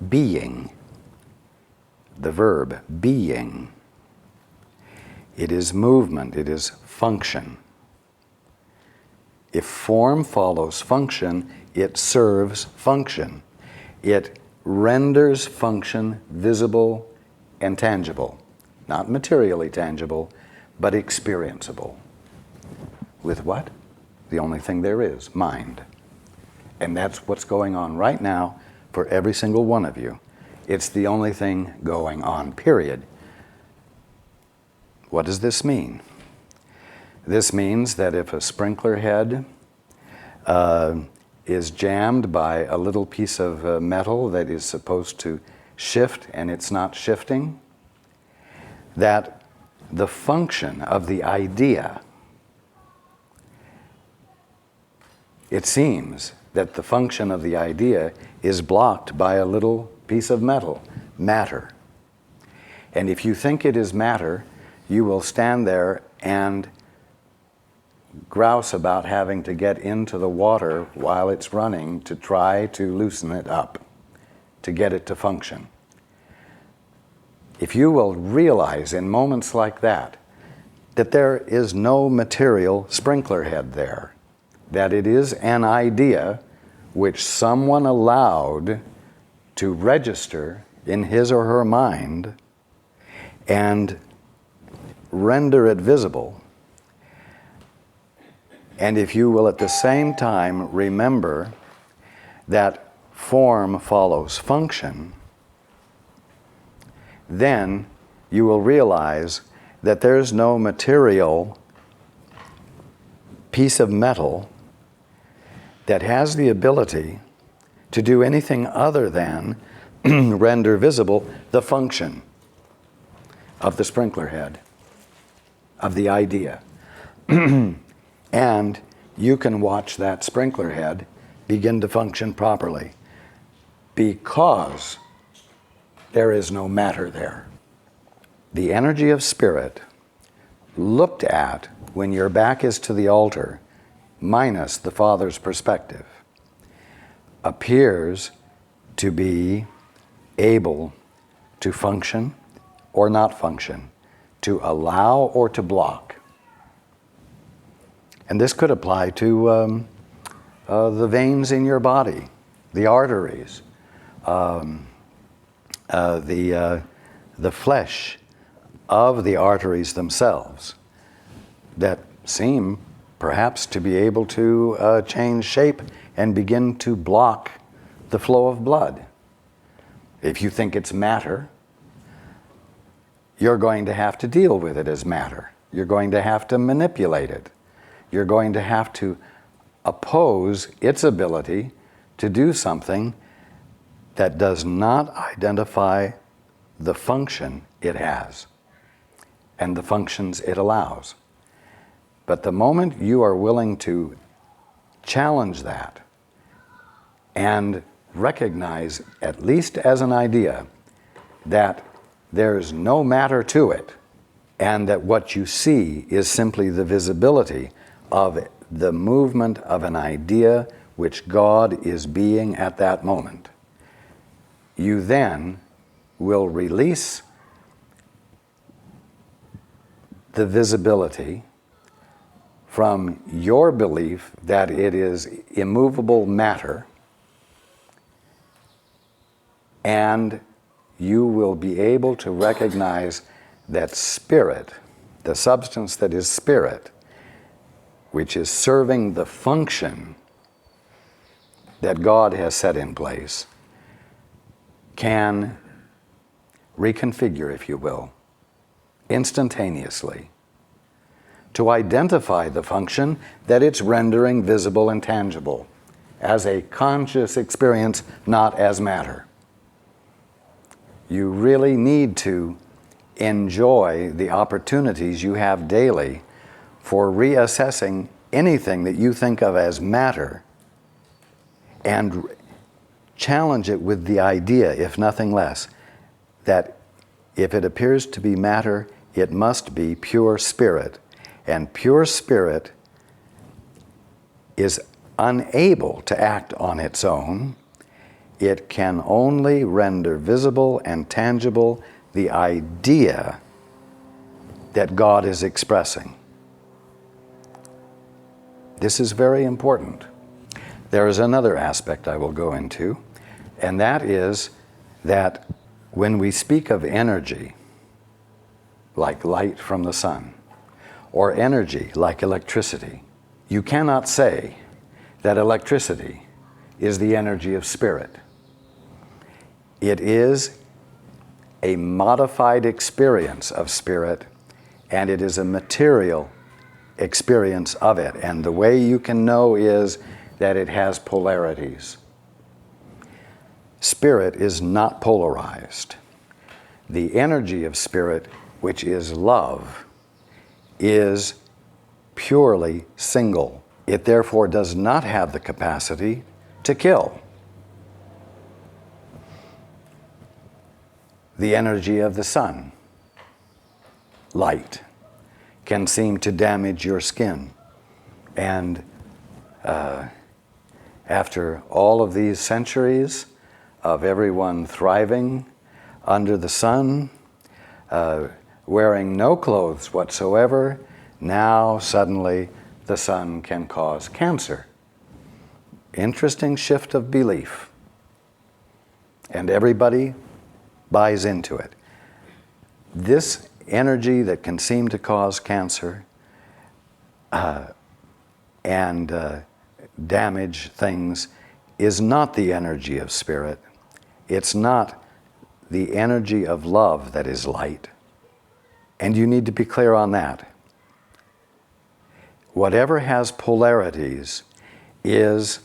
being. The verb, being. It is movement, it is function. If form follows function, it serves function. It renders function visible and tangible. Not materially tangible, but experienceable. With what? The only thing there is, mind. And that's what's going on right now for every single one of you. It's the only thing going on, period. What does this mean? This means that if a sprinkler head is jammed by a little piece of metal that is supposed to shift and it's not shifting, that the function of the idea, it seems that the function of the idea is blocked by a little piece of metal, matter. And if you think it is matter, you will stand there and grouse about having to get into the water while it's running to try to loosen it up, to get it to function. If you will realize in moments like that, that there is no material sprinkler head there, that it is an idea which someone allowed to register in his or her mind and render it visible. And if you will at the same time remember that form follows function, then you will realize that there's no material piece of metal that has the ability to do anything other than render visible the function of the sprinkler head, of the idea. And you can watch that sprinkler head begin to function properly because there is no matter there. The energy of spirit, looked at when your back is to the altar, minus the Father's perspective, appears to be able to function or not function, to allow or to block. And this could apply to the veins in your body, the arteries, the flesh of the arteries themselves that seem perhaps to be able to change shape and begin to block the flow of blood. If you think it's matter, you're going to have to deal with it as matter. You're going to have to manipulate it. You're going to have to oppose its ability to do something that does not identify the function it has and the functions it allows. But the moment you are willing to challenge that and recognize, at least as an idea, that there's no matter to it, and that what you see is simply the visibility of the movement of an idea which God is being at that moment, you then will release the visibility from your belief that it is immovable matter, and you will be able to recognize that spirit, the substance that is spirit, which is serving the function that God has set in place, can reconfigure, if you will, instantaneously, to identify the function that it's rendering visible and tangible as a conscious experience, not as matter. You really need to enjoy the opportunities you have daily for reassessing anything that you think of as matter and challenge it with the idea, if nothing less, that if it appears to be matter, it must be pure spirit. And pure spirit is unable to act on its own, it can only render visible and tangible the idea that God is expressing. This is very important. There is another aspect I will go into, and that is that when we speak of energy, like light from the sun, or energy like electricity, you cannot say that electricity is the energy of spirit. It is a modified experience of spirit, and it is a material experience of it. And the way you can know is that it has polarities. Spirit is not polarized. The energy of spirit, which is love, is purely single. It therefore does not have the capacity to kill. The energy of the sun, light, can seem to damage your skin. And after all of these centuries of everyone thriving under the sun, wearing no clothes whatsoever, now suddenly the sun can cause cancer. Interesting shift of belief. And everybody buys into it. This energy that can seem to cause cancer and damage things is not the energy of spirit. It's not the energy of love that is light. And you need to be clear on that. Whatever has polarities is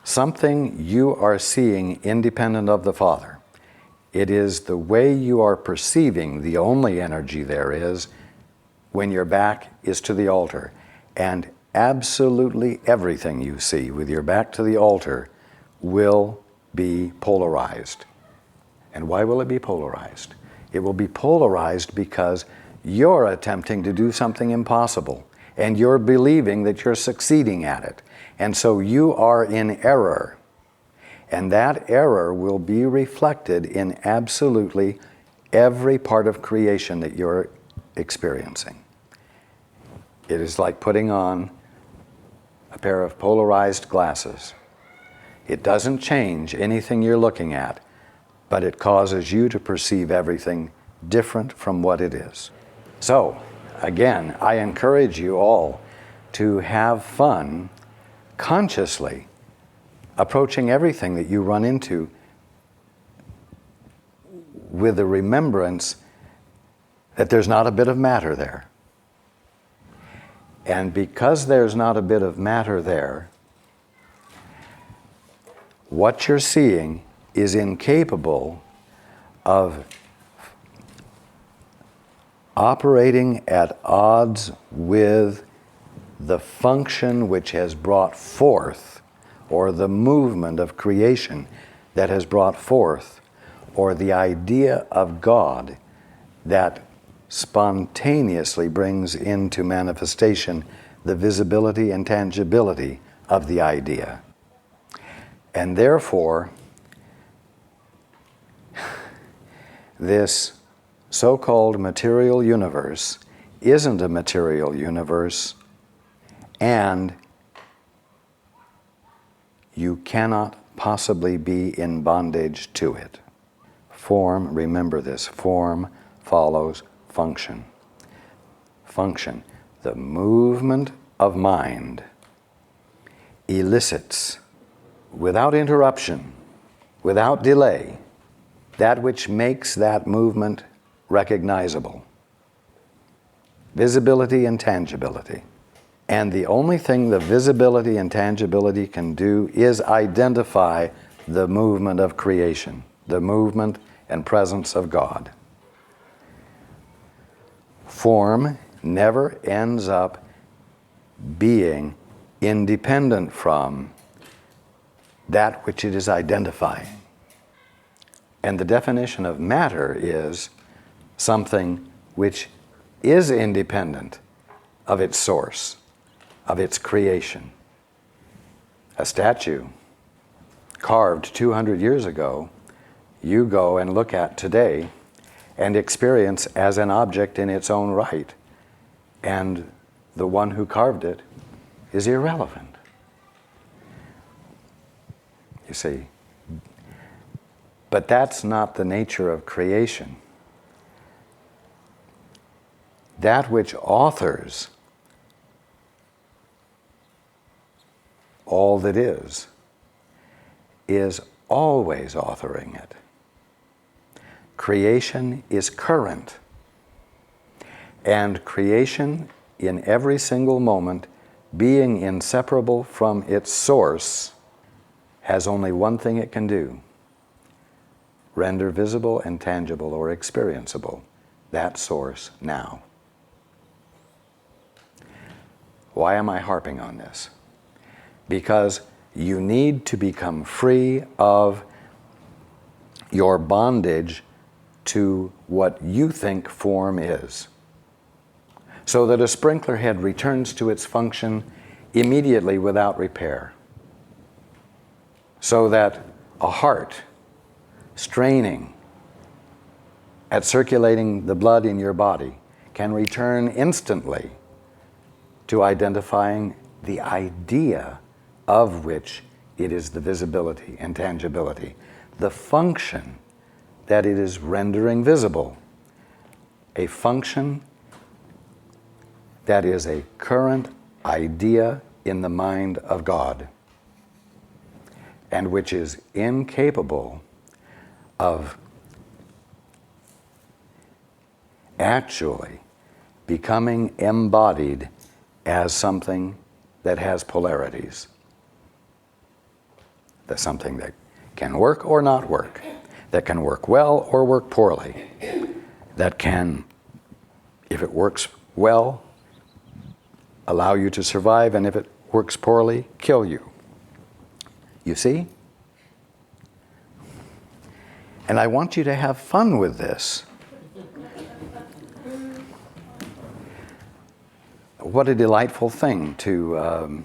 something you are seeing independent of the Father. It is the way you are perceiving the only energy there is when your back is to the altar. And absolutely everything you see with your back to the altar will be polarized. And why will it be polarized? It will be polarized because you're attempting to do something impossible, and you're believing that you're succeeding at it. And so you are in error. And that error will be reflected in absolutely every part of creation that you're experiencing. It is like putting on a pair of polarized glasses. It doesn't change anything you're looking at, but it causes you to perceive everything different from what it is. So, again, I encourage you all to have fun consciously approaching everything that you run into with the remembrance that there's not a bit of matter there. And because there's not a bit of matter there, what you're seeing is incapable of operating at odds with the function which has brought forth, or the movement of creation that has brought forth, or the idea of God that spontaneously brings into manifestation the visibility and tangibility of the idea. And therefore, this so-called material universe isn't a material universe, and you cannot possibly be in bondage to it. Form, remember this, form follows function. Function, the movement of mind, elicits, without interruption, without delay, that which makes that movement recognizable. Visibility and tangibility. And the only thing the visibility and tangibility can do is identify the movement of creation, the movement and presence of God. Form never ends up being independent from that which it is identifying. And the definition of matter is something which is independent of its source, of its creation. A statue, carved 200 years ago, you go and look at today and experience as an object in its own right. And the one who carved it is irrelevant. You see. But that's not the nature of creation. That which authors all that is always authoring it. Creation is current. And creation, in every single moment, being inseparable from its source, has only one thing it can do: render visible and tangible or experienceable that source now. Why am I harping on this? Because you need to become free of your bondage to what you think form is, so that a sprinkler head returns to its function immediately without repair, so that a heart straining at circulating the blood in your body can return instantly to identifying the idea of which it is the visibility and tangibility, the function that it is rendering visible, a function that is a current idea in the mind of God, and which is incapable of actually becoming embodied as something that has polarities. That's something that can work or not work, that can work well or work poorly, that can, if it works well, allow you to survive, and if it works poorly, kill you. You see? And I want you to have fun with this. What a delightful thing to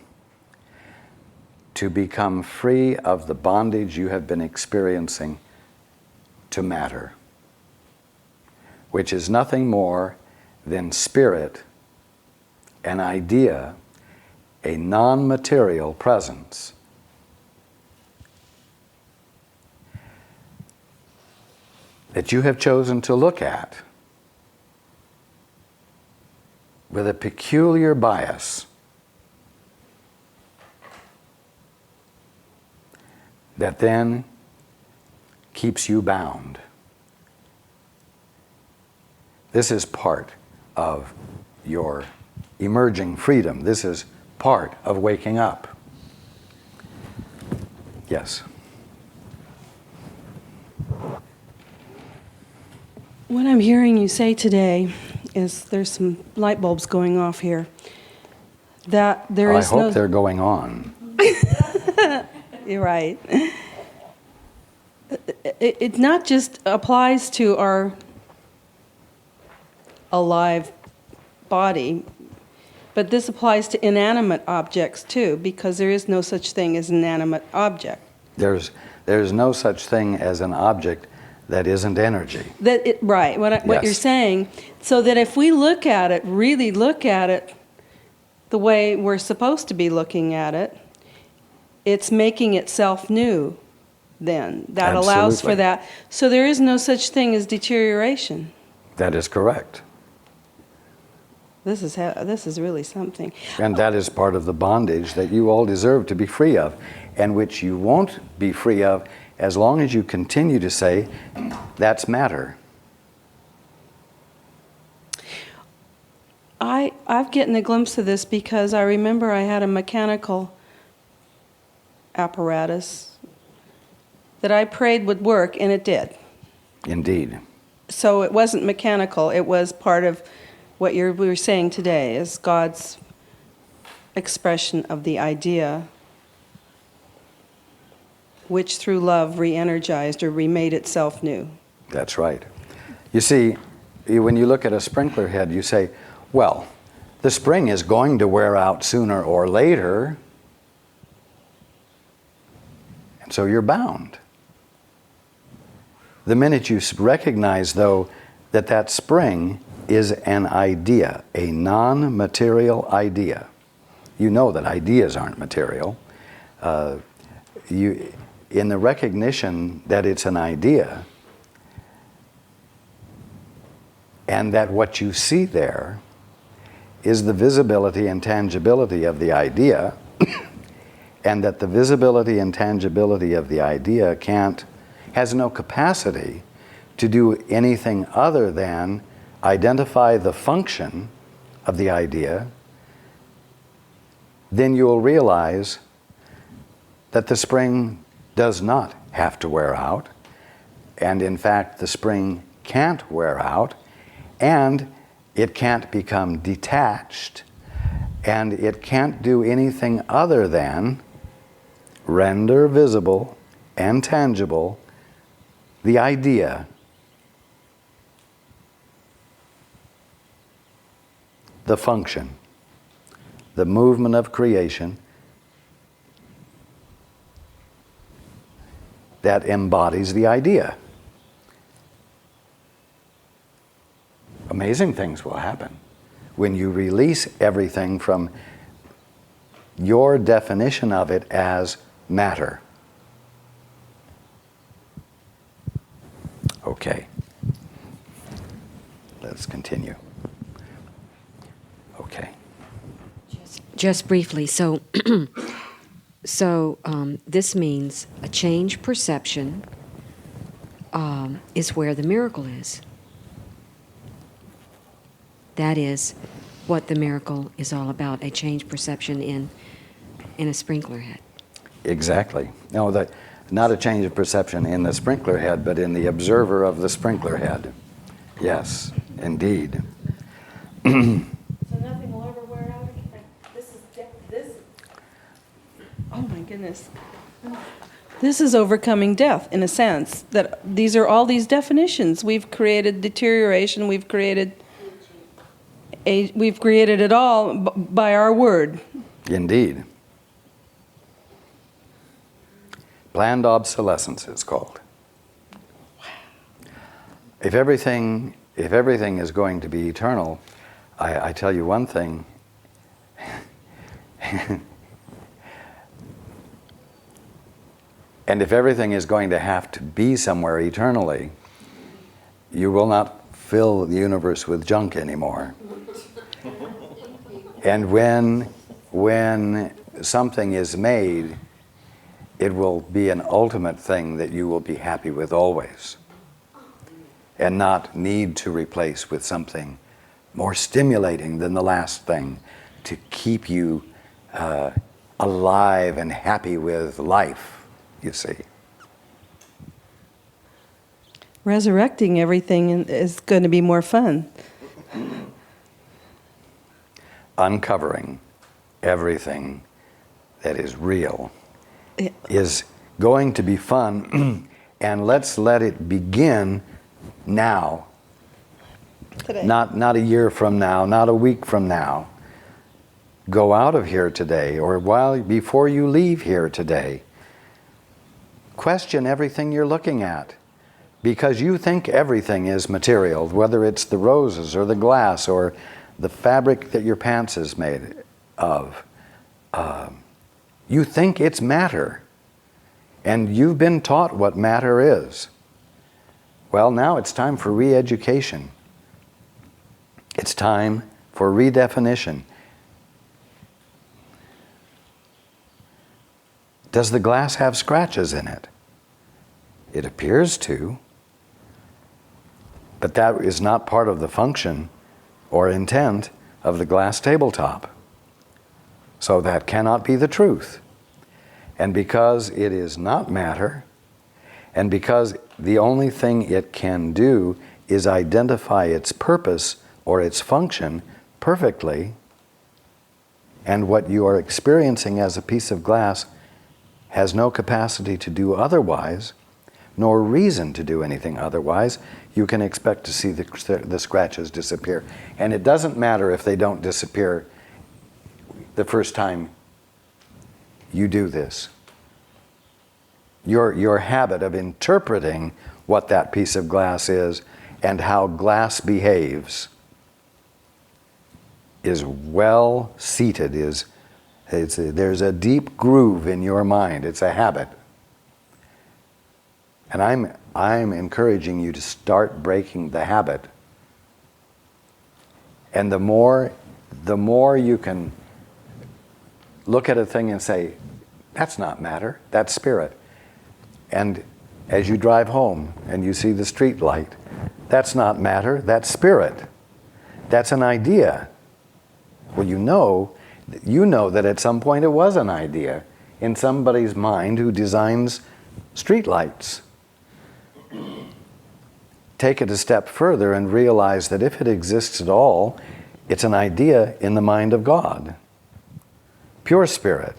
become free of the bondage you have been experiencing to matter, which is nothing more than spirit, an idea, a non-material presence. That you have chosen to look at with a peculiar bias that then keeps you bound. This is part of your emerging freedom. This is part of waking up. Yes. What I'm hearing you say today is there's some light bulbs going off here. That there is I hope they're going on. You're right. It not just applies to our alive body, but this applies to inanimate objects too, because there is no such thing as an inanimate object. There's no such thing as an object that isn't energy. Right, what you're saying, so that if we look at it, really look at it the way we're supposed to be looking at it, it's making itself new then. That Absolutely. Allows for that. So there is no such thing as deterioration. That is correct. This is really something. And that is part of the bondage that you all deserve to be free of, and which you won't be free of as long as you continue to say, that's matter. I've gotten a glimpse of this because I remember I had a mechanical apparatus that I prayed would work, and it did. Indeed. So it wasn't mechanical, it was part of what we were saying today, is God's expression of the idea, which through love re-energized or remade itself new. That's right. You see, when you look at a sprinkler head, you say, well, the spring is going to wear out sooner or later. And So you're bound. The minute you recognize, though, that that spring is an idea, a non-material idea. You know that ideas aren't material. In the recognition that it's an idea, and that what you see there is the visibility and tangibility of the idea, and that the visibility and tangibility of the idea has no capacity to do anything other than identify the function of the idea, then you'll realize that the spring does not have to wear out, and in fact the spring can't wear out, and it can't become detached, and it can't do anything other than render visible and tangible the idea, the function, the movement of creation that embodies the idea. Amazing things will happen when you release everything from your definition of it as matter. Okay. Let's continue. Okay. Just briefly, so this means a change perception is where the miracle is. That is what the miracle is all about, a change perception in a sprinkler head. Exactly. No, not a change of perception in the sprinkler head, but in the observer of the sprinkler head. Yes, indeed. So nothing will ever wear out again. This. Oh my goodness. This is overcoming death, in a sense. That these are all these definitions. We've created deterioration. We've created it all by our word. Indeed. Planned obsolescence is called. If everything is going to be eternal, I tell you one thing. And if everything is going to have to be somewhere eternally, you will not fill the universe with junk anymore. And when something is made, it will be an ultimate thing that you will be happy with always, and not need to replace with something more stimulating than the last thing to keep you alive and happy with life, you see. Resurrecting everything is going to be more fun. Uncovering everything that is real is going to be fun, and let's let it begin now. Today. Not a year from now, not a week from now. Go out of here today, or before you leave here today. Question everything you're looking at, because you think everything is material, whether it's the roses or the glass or the fabric that your pants is made of. You think it's matter, and you've been taught what matter is. Well, now it's time for re-education. It's time for redefinition. Does the glass have scratches in it? It appears to, but that is not part of the function or intent of the glass tabletop. So that cannot be the truth. And because it is not matter, and because the only thing it can do is identify its purpose or its function perfectly, and what you are experiencing as a piece of glass has no capacity to do otherwise, nor reason to do anything otherwise, you can expect to see the scratches disappear. And it doesn't matter if they don't disappear the first time you do this. your habit of interpreting what that piece of glass is and how glass behaves is well seated, there's a deep groove in your mind. It's a habit. And I'm encouraging you to start breaking the habit. And the more you can look at a thing and say, that's not matter, that's spirit. And as you drive home and you see the street light, that's not matter, that's spirit. That's an idea. Well, you know that at some point it was an idea in somebody's mind who designs street lights. Take it a step further and realize that if it exists at all, it's an idea in the mind of God. Pure spirit.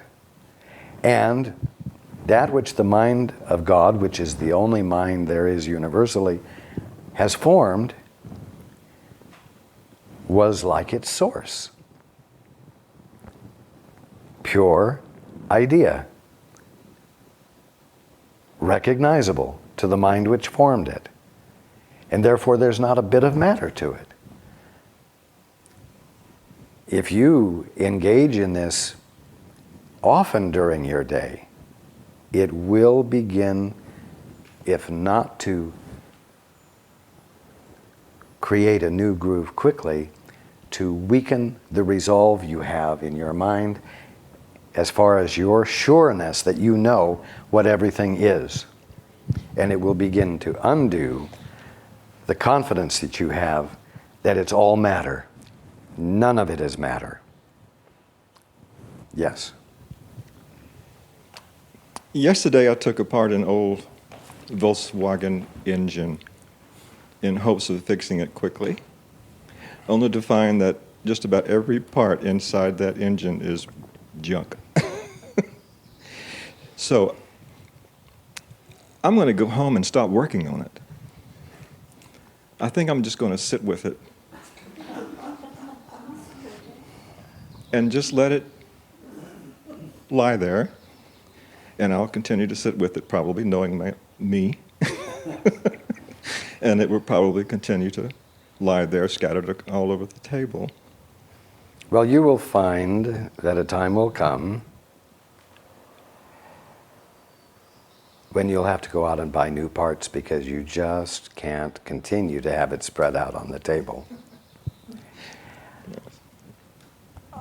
And that which the mind of God, which is the only mind there is universally, has formed, was like its source. Pure idea. Recognizable to the mind which formed it. And therefore there's not a bit of matter to it. If you engage in this often during your day, it will begin, if not to create a new groove quickly, to weaken the resolve you have in your mind as far as your sureness that you know what everything is. And it will begin to undo the confidence that you have that it's all matter. None of it is matter. Yes. Yesterday I took apart an old Volkswagen engine in hopes of fixing it quickly, only to find that just about every part inside that engine is junk. So I'm going to go home and stop working on it. I think I'm just going to sit with it and just let it lie there, and I'll continue to sit with it, probably knowing me, and it will probably continue to lie there scattered all over the table. Well, you will find that a time will come when you'll have to go out and buy new parts because you just can't continue to have it spread out on the table.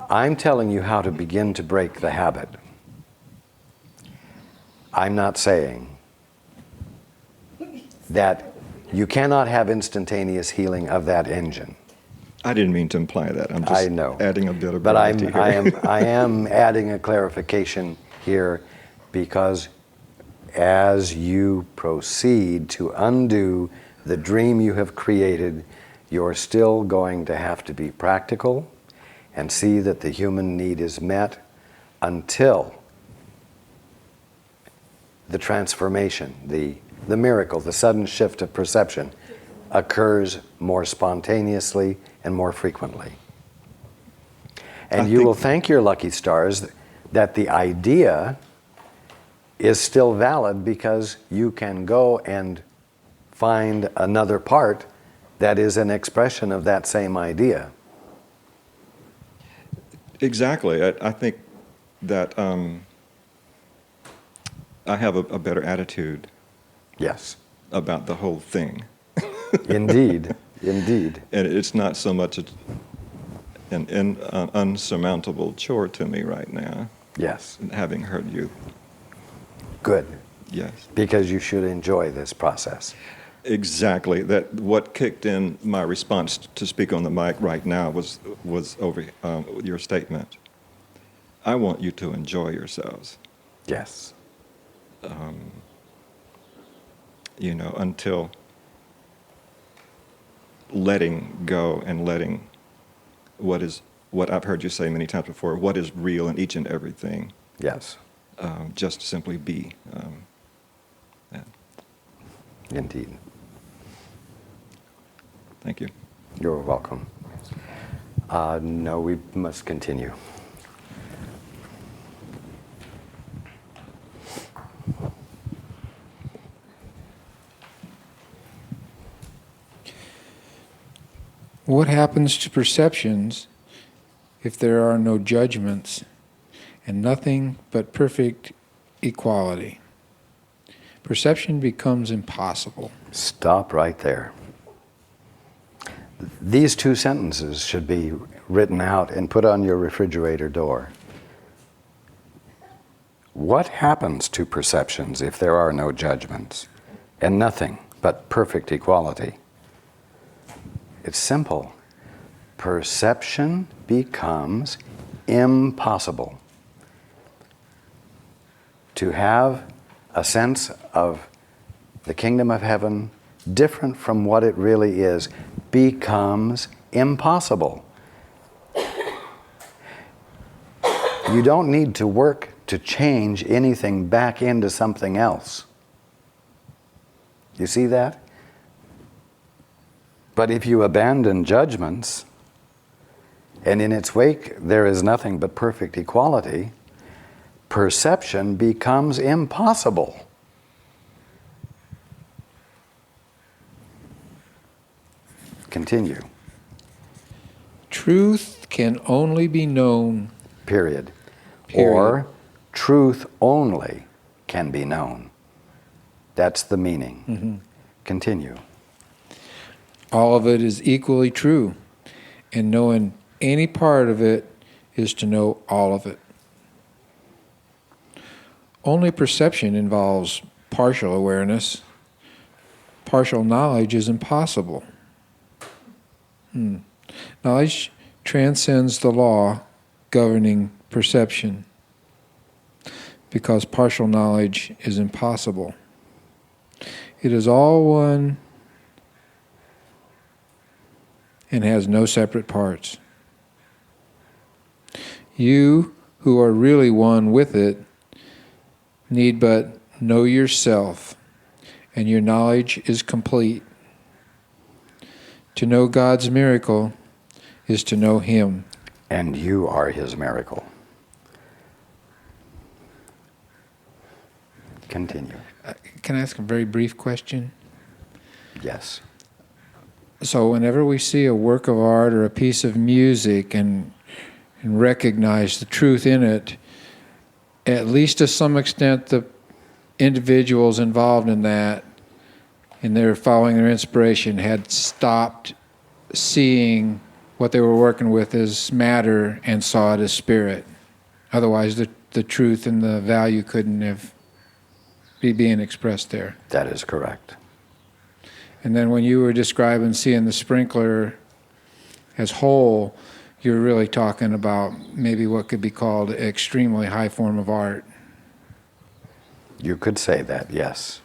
I'm telling you how to begin to break the habit. I'm not saying that you cannot have instantaneous healing of that engine. I didn't mean to imply that. I'm just adding a bit of but brevity here. I am adding a clarification here because as you proceed to undo the dream you have created, you're still going to have to be practical and see that the human need is met until the transformation, the miracle, the sudden shift of perception occurs more spontaneously and more frequently. And you will thank your lucky stars that the idea is still valid because you can go and find another part that is an expression of that same idea. Exactly. I think that I have a better attitude Yes. about the whole thing. Indeed. Indeed. And it's not so much an unsurmountable chore to me right now, Yes. having heard you. Good. Yes. Because you should enjoy this process. Exactly. That what kicked in my response to speak on the mic right now was over your statement. I want you to enjoy yourselves. Yes. Until letting go and letting what I've heard you say many times before, what is real in each and everything, Yes. just simply be. Yeah. Indeed. Thank you. You're welcome. No, we must continue. What happens to perceptions if there are no judgments and nothing but perfect equality? Perception becomes impossible. Stop right there. These two sentences should be written out and put on your refrigerator door. What happens to perceptions if there are no judgments and nothing but perfect equality? It's simple. Perception becomes impossible. To have a sense of the kingdom of heaven different from what it really is becomes impossible. You don't need to work to change anything back into something else. You see that? But if you abandon judgments, and in its wake there is nothing but perfect equality, perception becomes impossible. Continue. Truth can only be known. Period. Period. Or truth only can be known. That's the meaning. Mm-hmm. Continue. All of it is equally true, and knowing any part of it is to know all of it. Only perception involves partial awareness. Partial knowledge is impossible. Knowledge transcends the law governing perception because partial knowledge is impossible. It is all one and has no separate parts. You who are really one with it need but know yourself, and your knowledge is complete. To know God's miracle is to know Him. And you are His miracle. Continue. Can I ask a very brief question? Yes. So whenever we see a work of art or a piece of music and recognize the truth in it, at least to some extent the individuals involved in that, and they're following their inspiration, had stopped seeing what they were working with as matter and saw it as spirit. Otherwise, the truth and the value couldn't be being expressed there. That is correct. And then when you were describing seeing the sprinkler as whole, you're really talking about maybe what could be called an extremely high form of art. You could say that, yes.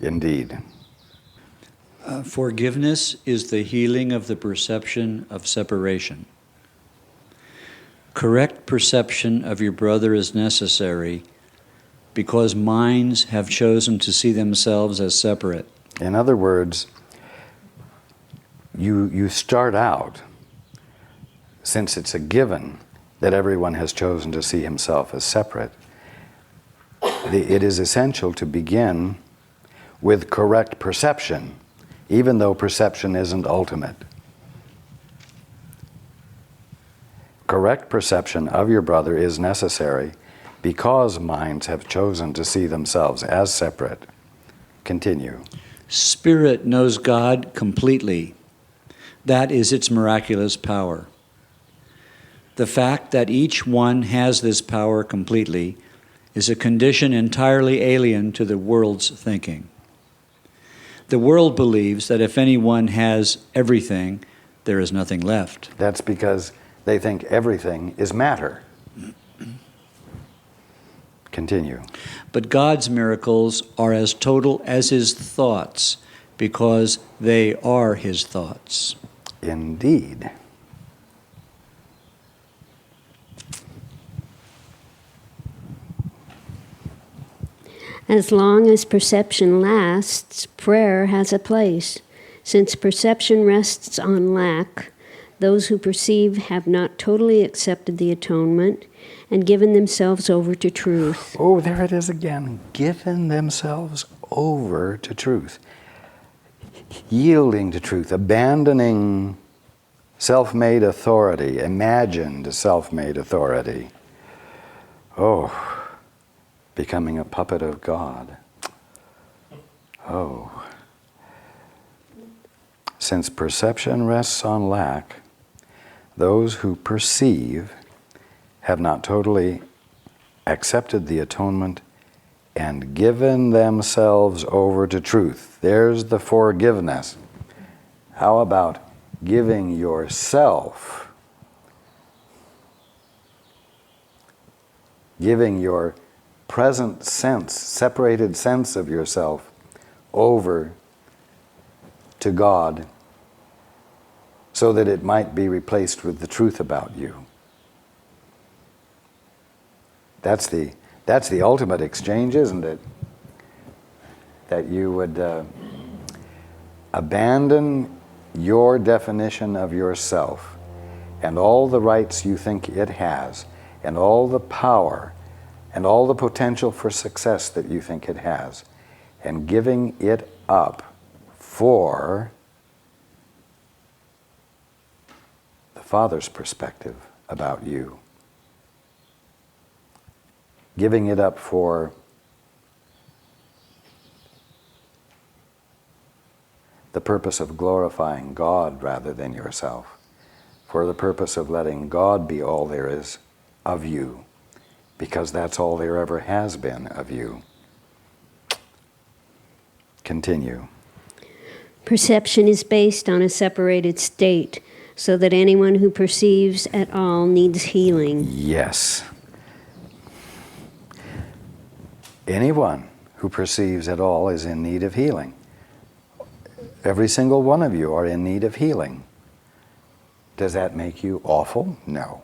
Indeed. Forgiveness is the healing of the perception of separation. Correct perception of your brother is necessary because minds have chosen to see themselves as separate. In other words, you start out, since it's a given that everyone has chosen to see himself as separate, it is essential to begin with correct perception, even though perception isn't ultimate. Correct perception of your brother is necessary because minds have chosen to see themselves as separate. Continue. Spirit knows God completely. That is its miraculous power. The fact that each one has this power completely is a condition entirely alien to the world's thinking. The world believes that if anyone has everything, there is nothing left. That's because they think everything is matter. Continue. But God's miracles are as total as His thoughts because they are His thoughts. Indeed. As long as perception lasts, prayer has a place. Since perception rests on lack, those who perceive have not totally accepted the atonement and given themselves over to truth. Oh, there it is again. Given themselves over to truth. Yielding to truth, abandoning self-made authority, imagined self-made authority. Oh, becoming a puppet of God. Oh. Since perception rests on lack, those who perceive have not totally accepted the atonement and given themselves over to truth. There's the forgiveness. How about giving yourself, giving your present sense, separated sense of yourself, over to God so that it might be replaced with the truth about you? That's the ultimate exchange, isn't it? That you would abandon your definition of yourself and all the rights you think it has and all the power and all the potential for success that you think it has, and giving it up for the Father's perspective about you. Giving it up for the purpose of glorifying God rather than yourself, for the purpose of letting God be all there is of you, because that's all there ever has been of you. Continue. Perception is based on a separated state, so that anyone who perceives at all needs healing. Yes. Anyone who perceives at all is in need of healing. Every single one of you are in need of healing. Does that make you awful? No.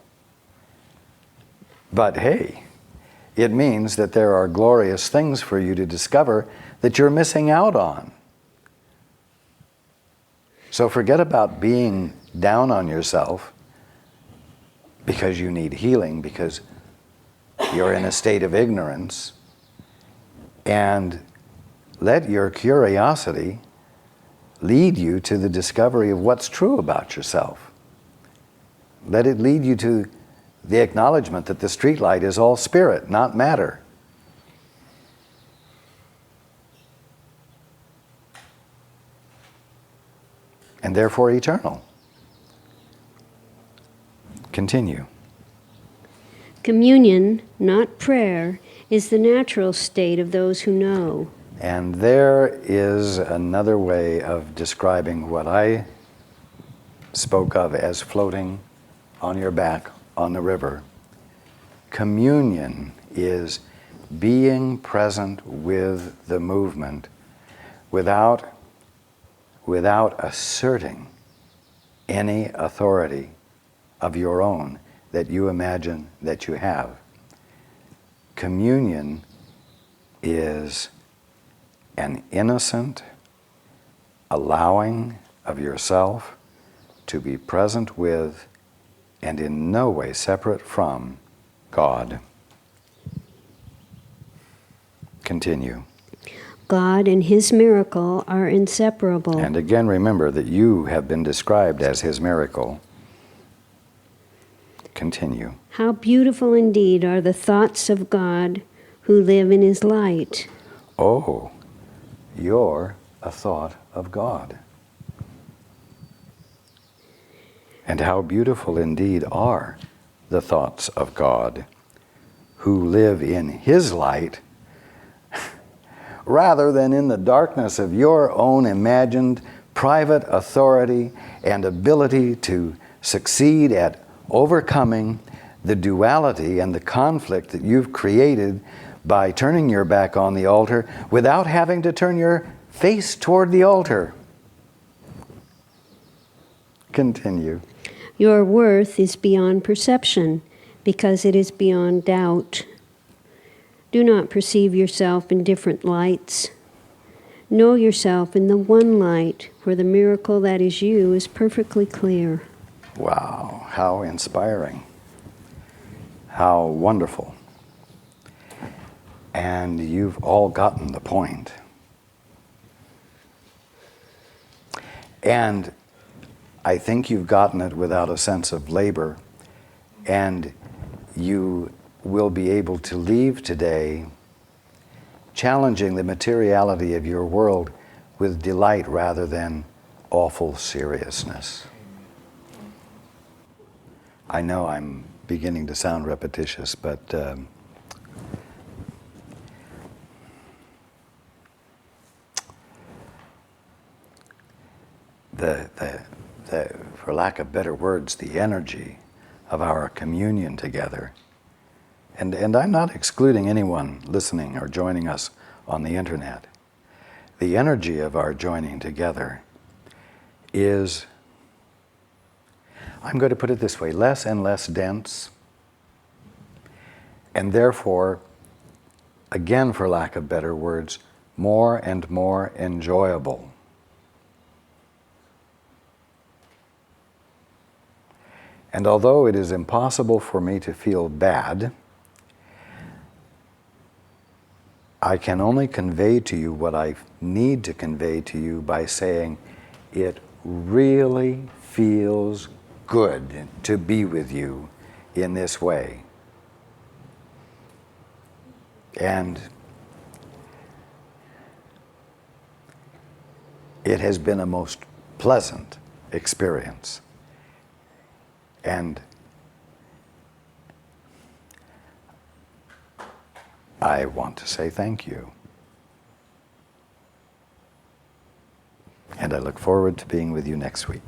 But hey, it means that there are glorious things for you to discover that you're missing out on. So forget about being down on yourself because you need healing, because you're in a state of ignorance, and let your curiosity lead you to the discovery of what's true about yourself. Let it lead you to the acknowledgement that the streetlight is all spirit, not matter. And therefore eternal. Continue. Communion, not prayer, is the natural state of those who know. And there is another way of describing what I spoke of as floating on your back on the river. Communion is being present with the movement without asserting any authority of your own that you imagine that you have. Communion is an innocent allowing of yourself to be present with and in no way separate from God. Continue. God and His miracle are inseparable. And again, remember that you have been described as His miracle. Continue. How beautiful indeed are the thoughts of God who live in His light. Oh, you're a thought of God. And how beautiful indeed are the thoughts of God who live in His light rather than in the darkness of your own imagined private authority and ability to succeed at overcoming the duality and the conflict that you've created by turning your back on the altar without having to turn your face toward the altar. Continue. Your worth is beyond perception because it is beyond doubt. Do not perceive yourself in different lights. Know yourself in the one light where the miracle that is you is perfectly clear. Wow, how inspiring. How wonderful. And you've all gotten the point. And I think you've gotten it without a sense of labor, and you will be able to leave today challenging the materiality of your world with delight rather than awful seriousness. I know I'm beginning to sound repetitious, but for lack of better words, the energy of our communion together. And I'm not excluding anyone listening or joining us on the internet. The energy of our joining together is, I'm going to put it this way, less and less dense, and therefore, again for lack of better words, more and more enjoyable. And although it is impossible for me to feel bad, I can only convey to you what I need to convey to you by saying it really feels good to be with you in this way. And it has been a most pleasant experience. And I want to say thank you. And I look forward to being with you next week.